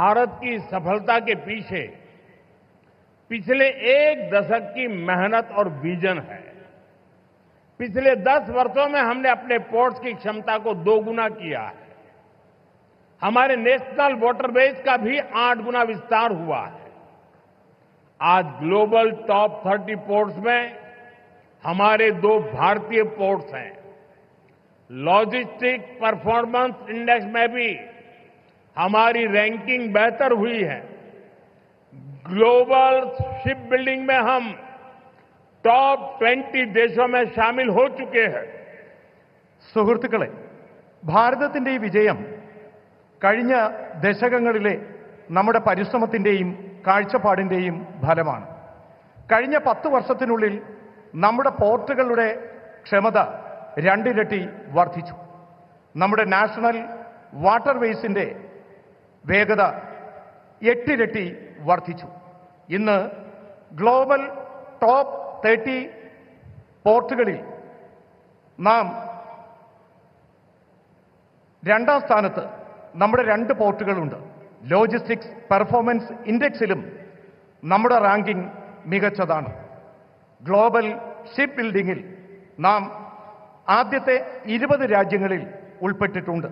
भारत की सफलता के पीछे पिछले एक दशक की मेहनत और विजन है। पिछले 10 वर्षों में हमने अपने पोर्ट्स की क्षमता को 2 गुना किया है। हमारे नेशनल वाटरवेज का भी 8 गुना विस्तार हुआ है। आज ग्लोबल टॉप 30 पोर्ट्स में हमारे 2 भारतीय पोर्ट्स हैं। लॉजिस्टिक परफॉर्मेंस इंडेक्स में भी हमारी रैंकिंग बेहतर हुई है। ग्लोबल शिप बिल्डिंग में हम टॉप 20 देशों में शामिल हो चुके हैं। സുഹൃത്തുക്കളെ, ഭാരതത്തിന്റെ ഈ വിജയം കഴിഞ്ഞ ദശകങ്ങളിലെ നമ്മുടെ പരിശ്രമത്തിന്റെയും കാഴ്ചപ്പാടിന്റെയും ഫലമാണ്. കഴിഞ്ഞ 10 വർഷത്തിനുള്ളിൽ നമ്മുടെ പോർട്ടുകളുടെ ക്ഷമത 2 ഇരട്ടി വർദ്ധിച്ചു. നമ്മുടെ നാഷണൽ വാട്ടർവേസിന്റെ വേഗത 8 ഇരട്ടി വർദ്ധിച്ചു. ഇന്ന് ഗ്ലോബൽ ടോപ്പ് 30 പോർട്ടുകളിൽ നാം 2ാം സ്ഥാനത്ത് നമ്മുടെ 2 പോർട്ടുകളുണ്ട്. ലോജിസ്റ്റിക്സ് പെർഫോമൻസ് ഇൻഡെക്സിലും നമ്മുടെ റാങ്കിംഗ് മികച്ചതാണ്. ഗ്ലോബൽ ഷിപ്പ് ബിൽഡിംഗിൽ നാം ആദ്യത്തെ 20 രാജ്യങ്ങളിൽ ഉൾപ്പെട്ടിട്ടുണ്ട്.